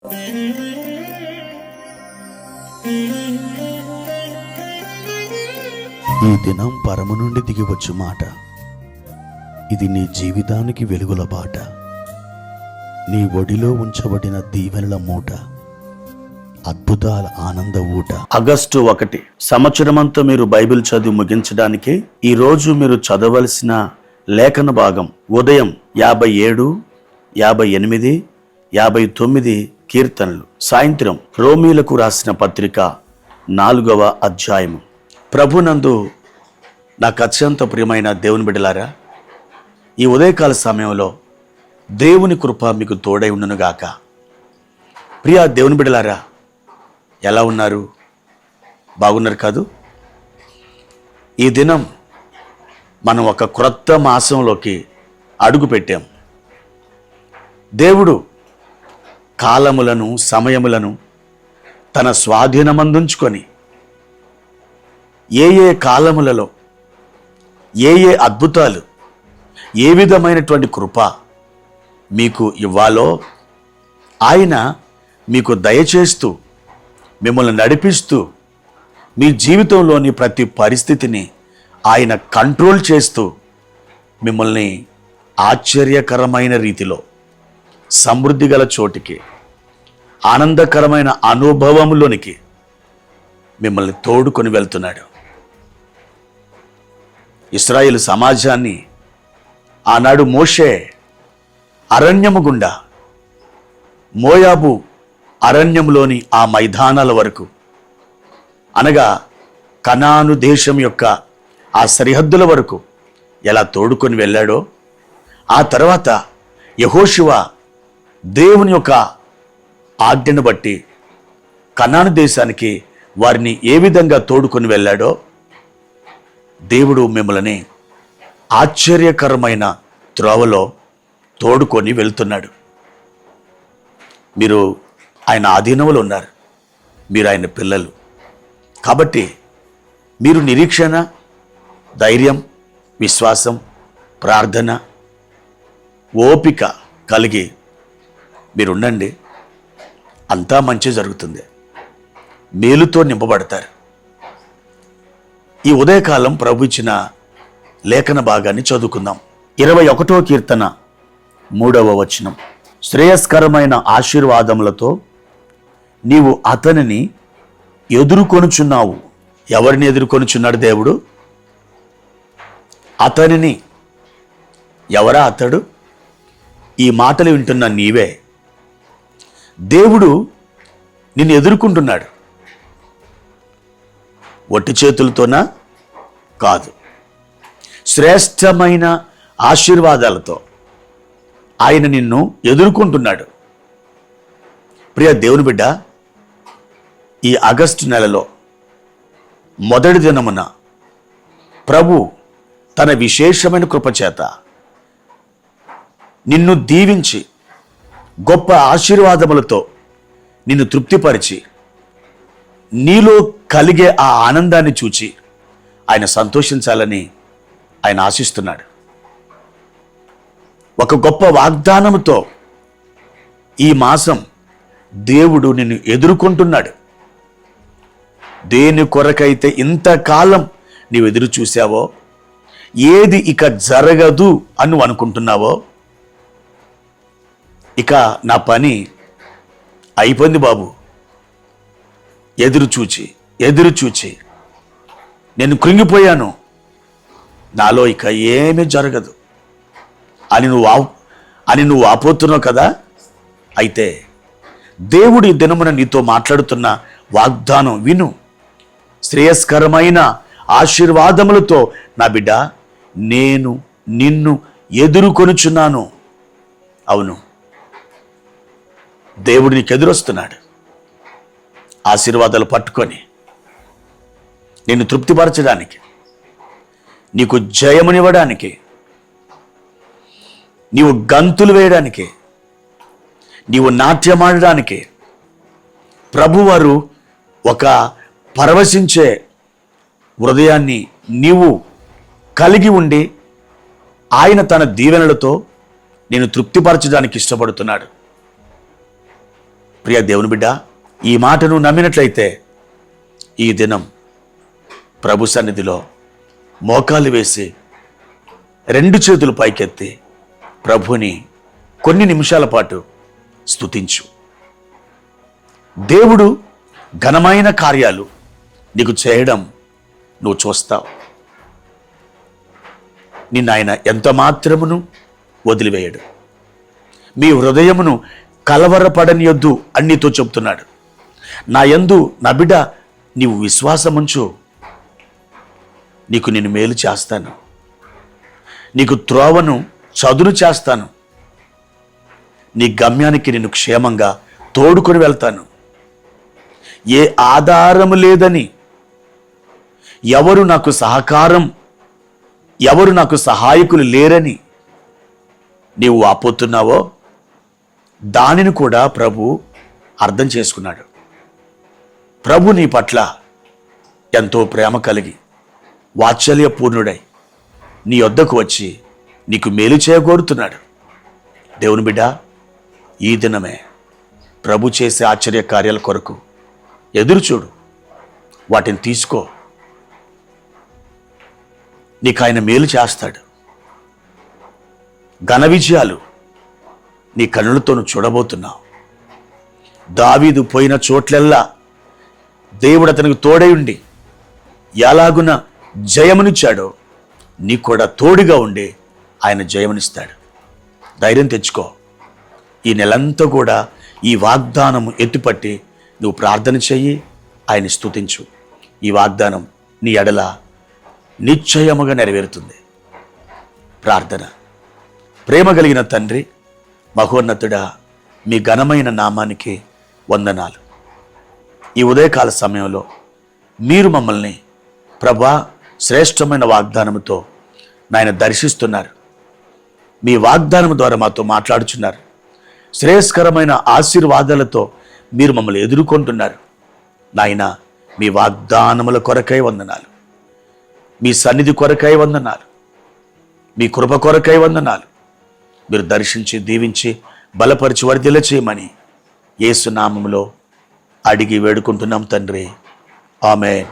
ఈ దినం పరము నుండి దిగివచ్చు మాట. ఇది నీ జీవితానికి వెలుగుల బాట. నీ ఒడిలో ఉంచబడిన దీవెనల మూట, అద్భుతాల ఆనంద ఊట. ఆగస్టు 1 సంవత్సరమంతా మీరు బైబిల్ చదివి ముగించడానికి ఈరోజు మీరు చదవలసిన లేఖన భాగం ఉదయం 57, 58, 59 కీర్తనలు, సాయంత్రం రోమీలకు రాసిన పత్రిక 4వ అధ్యాయము. ప్రభునందు నాకు అత్యంత ప్రియమైన దేవుని బిడ్డలారా, ఈ ఉదయకాల సమయంలో దేవుని కృప మీకు తోడై ఉండునుగాక. ప్రియ దేవుని బిడ్డలారా, ఎలా ఉన్నారు? బాగున్నారు కాదు? ఈ దినం మనం ఒక క్రొత్త మాసంలోకి అడుగు పెట్టాం. దేవుడు కాలములను, సమయములను తన స్వాధీనమందుంచుకొని ఏ కాలములలో ఏ అద్భుతాలు, ఏ విధమైనటువంటి కృప మీకు ఇవ్వాలో ఆయన మీకు దయచేస్తూ, మిమ్మల్ని నడిపిస్తూ, మీ జీవితంలోని ప్రతి పరిస్థితిని ఆయన కంట్రోల్ చేస్తూ మిమ్మల్ని ఆశ్చర్యకరమైన రీతిలో సమృద్ధి గల చోటికి, ఆనందకరమైన అనుభవంలోనికి మిమ్మల్ని తోడుకొని వెళ్తున్నాడు. ఇశ్రాయేలు సమాజాన్ని ఆనాడు మోషే అరణ్యము గుండా, మోయాబు అరణ్యంలోని ఆ మైదానాల వరకు, అనగా కనాను దేశం యొక్క ఆ సరిహద్దుల వరకు ఎలా తోడుకొని వెళ్ళాడో, ఆ తర్వాత యెహోషువ దేవుని యొక్క ఆజ్ఞను బట్టి కనాను దేశానికి వారిని ఏ విధంగా తోడుకొని వెళ్ళాడో, దేవుడు మిమ్మల్ని ఆశ్చర్యకరమైన త్రోవలో తోడుకొని వెళ్తున్నాడు. మీరు ఆయన ఆధీనంలో ఉన్నారు. మీరు ఆయన పిల్లలు కాబట్టి మీరు నిరీక్షణ, ధైర్యం, విశ్వాసం, ప్రార్థన, ఓపిక కలిగి మీరుండండి. అంతా మంచి జరుగుతుంది. మేలుతో నింపబడతారు. ఈ ఉదయకాలం ప్రభు ఇచ్చిన లేఖన భాగాన్ని చదువుకుందాం. 21వ కీర్తన 3వ వచనం. శ్రేయస్కరమైన ఆశీర్వాదములతో నీవు అతనిని ఎదుర్కొనుచున్నావు. ఎవరిని ఎదుర్కొనుచున్నాడు దేవుడు? అతనిని. ఎవరా అతడు? ఈ మాటలు వింటున్న నీవే. దేవుడు నిన్ను ఎదుర్కొంటున్నాడు. ఒట్టి చేతులతోనా? కాదు. శ్రేష్టమైన ఆశీర్వాదాలతో ఆయన నిన్ను ఎదుర్కొంటున్నాడు. ప్రియ దేవుని బిడ్డ, ఈ ఆగస్టు నెలలో మొదటి దినమున ప్రభు తన విశేషమైన కృపచేత నిన్ను దీవించి గొప్ప ఆశీర్వాదములతో నిన్ను తృప్తిపరిచి నీలో కలిగే ఆ ఆనందాన్ని చూచి ఆయన సంతోషించాలని ఆయన ఆశిస్తున్నాడు. ఒక గొప్ప వాగ్దానముతో ఈ మాసం దేవుడు నిన్ను ఎదుర్కొంటున్నాడు. దేని కొరకైతే ఇంతకాలం నీవు ఎదురు చూసావో, ఏది ఇక జరగదు అని అనుకుంటున్నావో, ఇక నా పని అయిపోయింది బాబు, ఎదురు చూచి నేను కృంగిపోయాను, నాలో ఇక ఏమీ జరగదు అని నువ్వు ఆపోతున్నావు కదా. అయితే దేవుడి దినమున నీతో మాట్లాడుతున్న వాగ్దానం విను. శ్రేయస్కరమైన ఆశీర్వాదములతో నా బిడ్డ, నేను నిన్ను ఎదుర్కొనుచున్నాను. అవును, దేవుడు నీకు ఎదురొస్తున్నాడు. ఆశీర్వాదాలు పట్టుకొని నిన్ను తృప్తిపరచడానికి, నీకు జయమునివ్వడానికి, నీవు గంతులు వేయడానికి, నీవు నాట్యమాడడానికి ప్రభువారు ఒక పరవశించే హృదయాన్ని నీవు కలిగి ఉండి ఆయన తన దీవెనలతో నేను తృప్తిపరచడానికి ఇష్టపడుతున్నాడు. ప్రియ దేవుని బిడ్డ, ఈ మాటను నమ్మినట్లయితే ఈ దినం ప్రభు సన్నిధిలో మోకాలు వేసి 2 చేతులు పైకెత్తి ప్రభుని కొన్ని నిమిషాల పాటు స్తుతించు. దేవుడు ఘనమైన కార్యాలు నీకు చేయడం నువ్వు చూస్తావు. నిన్ను ఆయన ఎంత మాత్రమును వదిలివేయడు. మీ హృదయమును కలవరపడనియొద్దు అని నీతో చెప్తున్నాడు. నా యందు నా బిడ్డ నీవు విశ్వాసముంచు, నీకు నేను మేలు చేస్తాను, నీకు త్రోవను చదును చేస్తాను, నీ గమ్యానికి నిన్ను క్షేమంగా తోడుకొని వెళ్తాను. ఏ ఆధారము లేదని, ఎవరు నాకు సహాయకులు లేరని నీవు వాపోతున్నావో దానిని కూడా ప్రభు అర్థం చేసుకున్నాడు. ప్రభు నీ పట్ల ఎంతో ప్రేమ కలిగి వాత్సల్యపూర్ణుడై నీ వద్దకు వచ్చి నీకు మేలు చేయగోరుతున్నాడు. దేవుని బిడ్డ, ఈ దినమే ప్రభు చేసే ఆశ్చర్య కార్యాల కొరకు ఎదురు చూడు, వాటిని తీసుకో. నీకు ఆయన మేలు చేస్తాడు. ఘన విజయాలు నీ కన్నులతో చూడబోతున్నావు. దావీదు పోయిన చోట్లెల్లా దేవుడు అతనికి తోడై ఉండి ఎలాగున జయమునిచ్చాడో నీకు కూడా తోడుగా ఉండి ఆయన జయమునిస్తాడు. ధైర్యం తెచ్చుకో. ఈ నెలంతా కూడా ఈ వాగ్దానం ఎత్తుపట్టి నువ్వు ప్రార్థన చెయ్యి, ఆయన స్తుతించు. ఈ వాగ్దానం నీ ఎడల నిశ్చయముగా నెరవేరుతుంది. ప్రార్థన. ప్రేమ కలిగిన తండ్రి, మహోన్నతుడా, మీ ఘనమైన నామానికి వందనాలు. ఈ ఉదయకాల సమయంలో మీరు మమ్మల్ని ప్రభా శ్రేష్టమైన వాగ్దానముతో నాయన దర్శిస్తున్నారు. మీ వాగ్దానం ద్వారా మాతో మాట్లాడుచున్నారు. శ్రేయస్కరమైన ఆశీర్వాదాలతో మీరు మమ్మల్ని ఎదుర్కొంటున్నారు. నాయన, మీ వాగ్దానముల కొరకై వందనాలు, మీ సన్నిధి కొరకై వందనాలు, మీ కృప కొరకై వందనాలు. మీరు దర్శించి దీవించి బలపరిచి వర్ధిల్ల చేయమని యేసు నామములో అడిగి వేడుకుంటున్నాం తండ్రి. ఆమేన్.